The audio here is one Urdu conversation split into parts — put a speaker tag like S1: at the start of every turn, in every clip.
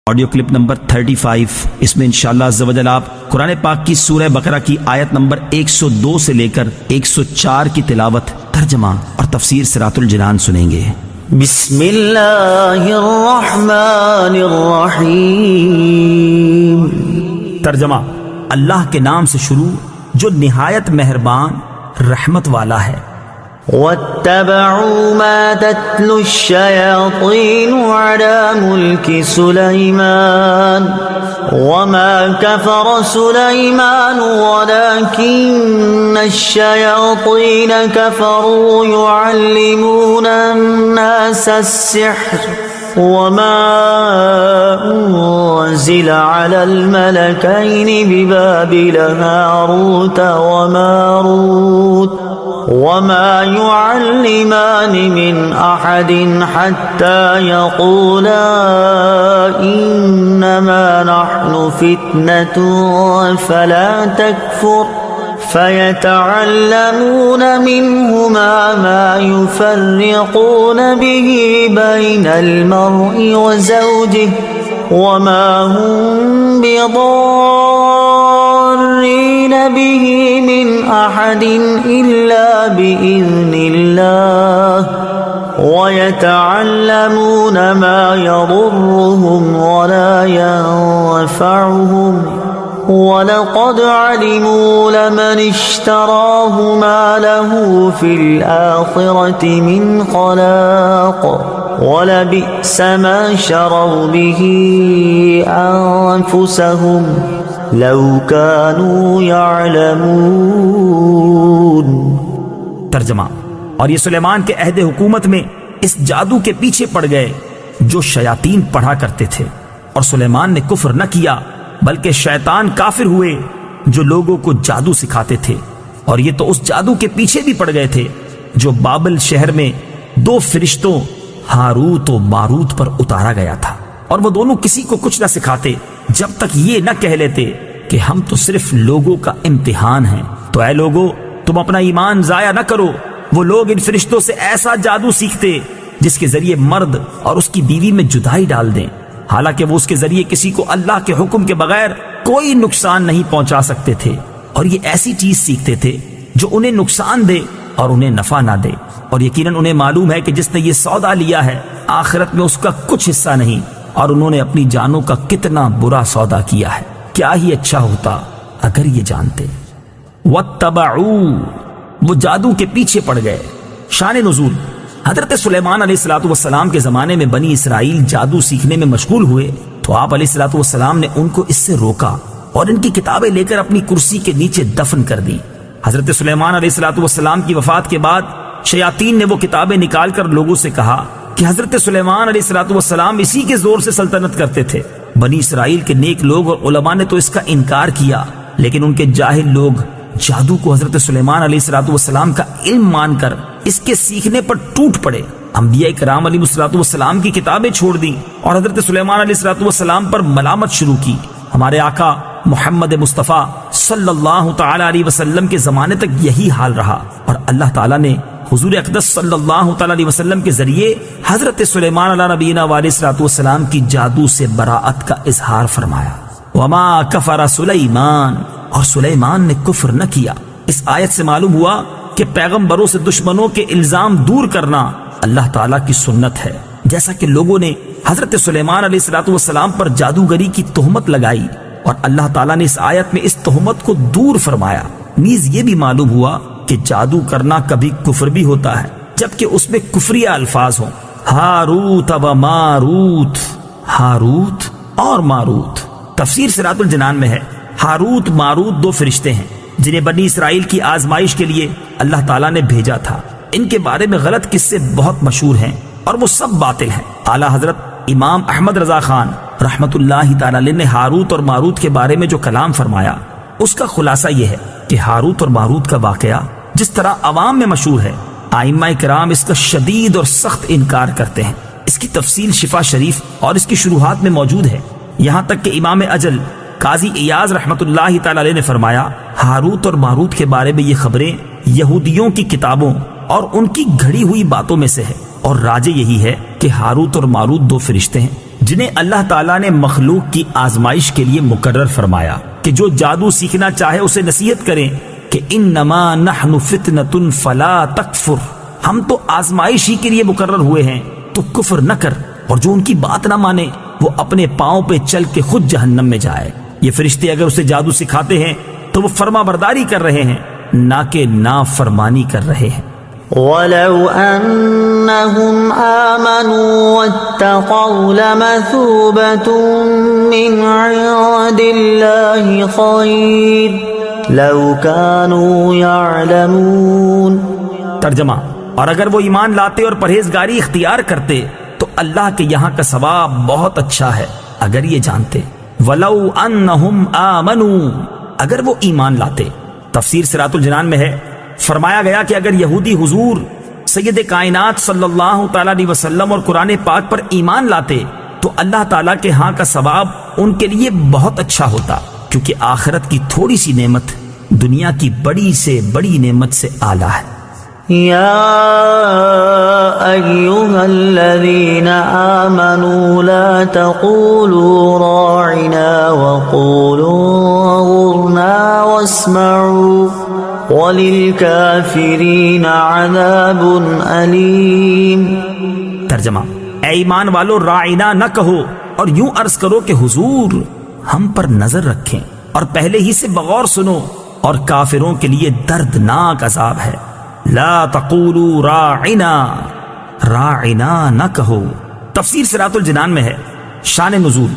S1: Audio clip number 35۔ اس میں انشاءاللہ عز و جل آپ قرآن پاک کی سورہ بقرہ کی آیت نمبر 102 سے لے کر 104 کی تلاوت، ترجمہ اور تفسیر صراط الجنان سنیں گے۔
S2: بسم اللہ الرحمن الرحیم۔
S1: ترجمہ: اللہ کے نام سے شروع جو نہایت مہربان رحمت والا ہے۔
S2: واتبعوا ما تتلو الشياطين على ملك سليمان وما كفر سليمان ولكن الشياطين كفروا يعلمون الناس السحر وما أنزل على الملكين ببابل هاروت وماروت وما يعلمان من أحد حتى يقولا إنما نحن فتنة فلا تكفر فيتعلمون منهما ما يفرقون به بين المرء وزوجه وما هم بضارين به من أحد إلا بإذن الله ويتعلمون ما يضرهم ولا ينفعهم وَلَقَدْ عَلِمُوا لَمَنِ اشْتَرَاهُ مَا لَهُ فِي الْآخِرَةِ مِنْ خَلَاقٍ وَلَبِئْسَ مَا شَرَوْا بِهِ أَنفُسَهُمْ لَوْ كَانُوا يَعْلَمُونَ۔
S1: ترجمہ: اور یہ سلیمان کے عہد حکومت میں اس جادو کے پیچھے پڑ گئے جو شیاطین پڑھا کرتے تھے، اور سلیمان نے کفر نہ کیا بلکہ شیطان کافر ہوئے جو لوگوں کو جادو سکھاتے تھے، اور یہ تو اس جادو کے پیچھے بھی پڑ گئے تھے جو بابل شہر میں دو فرشتوں ہاروت و ماروت پر اتارا گیا تھا، اور وہ دونوں کسی کو کچھ نہ سکھاتے جب تک یہ نہ کہہ لیتے کہ ہم تو صرف لوگوں کا امتحان ہیں۔ تو اے لوگو، تم اپنا ایمان ضائع نہ کرو۔ وہ لوگ ان فرشتوں سے ایسا جادو سیکھتے جس کے ذریعے مرد اور اس کی بیوی میں جدائی ڈال دیں، حالانکہ وہ اس کے ذریعے کسی کو اللہ کے حکم کے بغیر کوئی نقصان نہیں پہنچا سکتے تھے، اور یہ ایسی چیز سیکھتے تھے جو انہیں نقصان دے اور انہیں نفع نہ دے، اور یقیناً انہیں معلوم ہے کہ جس نے یہ سودا لیا ہے آخرت میں اس کا کچھ حصہ نہیں، اور انہوں نے اپنی جانوں کا کتنا برا سودا کیا ہے۔ کیا ہی اچھا ہوتا اگر یہ جانتے۔ واتبعوا، وہ جادو کے پیچھے پڑ گئے۔ شان نزول: حضرت سلیمان علیہ السلام کے زمانے میں بنی اسرائیل جادو سیکھنے میں مشغول ہوئے تو آپ علیہ السلام نے ان کو اس سے روکا اور ان کی کتابیں لے کر اپنی کرسی کے نیچے دفن کر دی۔ حضرت سلیمان علیہ السلام کی وفات کے بعد شیاطین نے وہ کتابیں نکال کر لوگوں سے کہا کہ حضرت سلیمان علیہ السلام اسی کے زور سے سلطنت کرتے تھے۔ بنی اسرائیل کے نیک لوگ اور علماء نے تو اس کا انکار کیا، لیکن ان کے جاہل لوگ جادو کو حضرت سلیمان علیہ السلام کا علم مان کر اس کے سیکھنے پر ٹوٹ پڑے۔ انبیاء کرام علیہ السلام کی کتابیں چھوڑ دیں اور حضرت سلیمان علیہ السلام پر ملامت شروع کی۔ ہمارے آقا محمد مصطفیٰ صلی اللہ تعالی علیہ وسلم کے زمانے تک یہی حال رہا، اور اللہ تعالیٰ نے حضور اقدس صلی اللہ تعالی علیہ وسلم کے ذریعے حضرت سلیمان علیہ نبینا علیہ السلام کی جادو سے براءت کا اظہار فرمایا۔ وما کفر سلیمان، اور سلیمان نے کفر نہ کیا۔ اس آیت سے معلوم ہوا کہ پیغمبروں سے دشمنوں کے الزام دور کرنا اللہ تعالیٰ کی سنت ہے، جیسا کہ لوگوں نے حضرت سلیمان علیہ السلام پر جادوگری کی تہمت لگائی، اور اللہ تعالیٰ نے اس آیت میں اس تہمت کو دور فرمایا۔ نیز یہ بھی معلوم ہوا کہ جادو کرنا کبھی کفر بھی ہوتا ہے جبکہ اس میں کفریہ الفاظ ہوں۔ ہاروت و ماروت، ہاروت اور ماروت۔ تفسیر صراط الجنان میں ہے ہاروت ماروت دو فرشتے ہیں جنہیں بنی اسرائیل کی آزمائش کے لیے اللہ تعالیٰ نے بھیجا تھا۔ ان کے بارے میں غلط قصے بہت مشہور ہیں اور وہ سب باطل ہیں۔ اعلیٰ حضرت امام احمد رضا خان رحمت اللہ تعالیٰ علیہ نے ہاروت اور ماروت کے بارے میں جو کلام فرمایا اس کا خلاصہ یہ ہے کہ ہاروت اور ماروت کا واقعہ جس طرح عوام میں مشہور ہے، ائمہ کرام اس کا شدید اور سخت انکار کرتے ہیں۔ اس کی تفصیل شفا شریف اور اس کی شروحات میں موجود ہے، یہاں تک کہ امام اجل قاضی ایاز رحمت اللہ تعالی علیہ نے فرمایا ہاروت اور ماروت کے بارے میں یہ خبریں یہودیوں کی کتابوں اور ان کی گھڑی ہوئی باتوں میں سے ہے، اور راجے یہی ہے کہ ہاروت اور ماروت دو فرشتے ہیں جنہیں اللہ تعالیٰ نے مخلوق کی آزمائش کے لیے مقرر فرمایا کہ جو جادو سیکھنا چاہے اسے نصیحت کریں کہ انما نحن فتنۃ فلا تکفر، ہم تو آزمائش ہی کے لیے مقرر ہوئے ہیں تو کفر نہ کر، اور جو ان کی بات نہ مانے وہ اپنے پاؤں پہ چل کے خود جہنم میں جائے۔ یہ فرشتے اگر اسے جادو سکھاتے ہیں تو وہ فرما برداری کر رہے ہیں، نہ کہ نافرمانی کر رہے ہیں۔
S2: وَلَوْ أَنَّهُمْ آمَنُوا وَاتَّقَوْا لَمَثُوبَةٌ مِّنْ عِندِ اللَّهِ خَيْرٌ لَوْ كَانُوا يَعْلَمُونَ۔
S1: ترجمہ، اور اگر وہ ایمان لاتے اور پرہیزگاری اختیار کرتے تو اللہ کے یہاں کا ثواب بہت اچھا ہے اگر یہ جانتے۔ وَلَوْ أَنَّهُمْ آمَنُوا، اگر وہ ایمان لاتے۔ تفسیر صراط الجنان میں ہے، فرمایا گیا کہ اگر یہودی حضور سید کائنات صلی اللہ تعالیٰ علیہ وسلم اور قرآن پاک پر ایمان لاتے تو اللہ تعالیٰ کے ہاں کا ثواب ان کے لیے بہت اچھا ہوتا، کیونکہ آخرت کی تھوڑی سی نعمت دنیا کی بڑی سے بڑی نعمت سے اعلیٰ ہے۔
S2: یا ایھا الذین آمنوا لا تقولوا راعنا وقولوا انظرنا واسمعوا وَلِلْكَافِرِينَ عَذَابٌ أَلِيمٌ۔
S1: ترجمہ، اے ایمان والو راعنا نہ کہو اور یوں عرض کرو کہ حضور ہم پر نظر رکھیں اور پہلے ہی سے بغور سنو، اور کافروں کے لیے دردناک عذاب ہے۔ لا تقولوا راعنا، راعنا نہ کہو۔ تفسیر صراط الجنان میں ہے، شان نزول،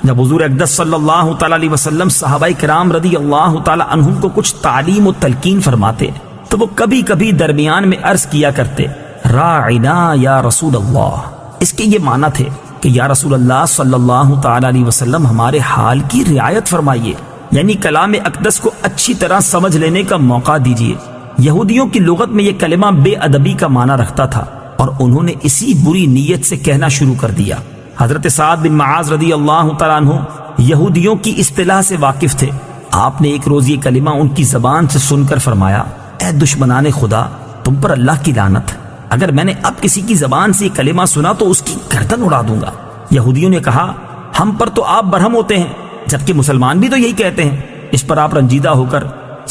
S1: جب حضور اقدس صلی اللہ تعالیٰ علیہ وسلم صحابہ کرام رضی اللہ تعالیٰ عنہم کو کچھ تعلیم و تلقین فرماتے تو وہ کبھی کبھی درمیان میں عرض کیا کرتے راعنا یا رسول اللہ۔ اس کے یہ معنی تھے کہ یا رسول اللہ صلی اللہ تعالیٰ علیہ وسلم ہمارے حال کی رعایت فرمائیے، یعنی کلام اقدس کو اچھی طرح سمجھ لینے کا موقع دیجیے۔ یہودیوں کی لغت میں یہ کلمہ بے ادبی کا معنی رکھتا تھا اور انہوں نے اسی بری نیت سے کہنا شروع کر دیا۔ حضرت سعد بن معاذ رضی اللہ تعالیٰ عنہ یہودیوں کی اصطلاح سے واقف تھے۔ آپ نے ایک روز یہ کلمہ ان کی زبان سے سن کر فرمایا، اے دشمنان خدا، تم پر اللہ کی لعنت، اگر میں نے اب کسی کی زبان سے یہ کلمہ سنا تو اس کی گردن اڑا دوں گا۔ یہودیوں نے کہا، ہم پر تو آپ برہم ہوتے ہیں، جبکہ مسلمان بھی تو یہی کہتے ہیں۔ اس پر آپ رنجیدہ ہو کر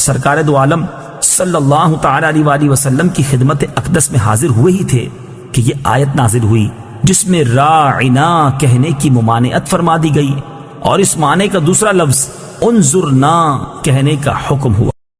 S1: سرکار دو عالم صلی اللہ تعالیٰ علیہ وآلہ وسلم کی خدمت اقدس میں حاضر ہوئے ہی تھے کہ یہ آیت نازل ہوئی جس میں راعنا کہنے کی ممانعت فرما دی گئی اور اس معنی کا دوسرا لفظ انظرنا کہنے کا حکم ہوا۔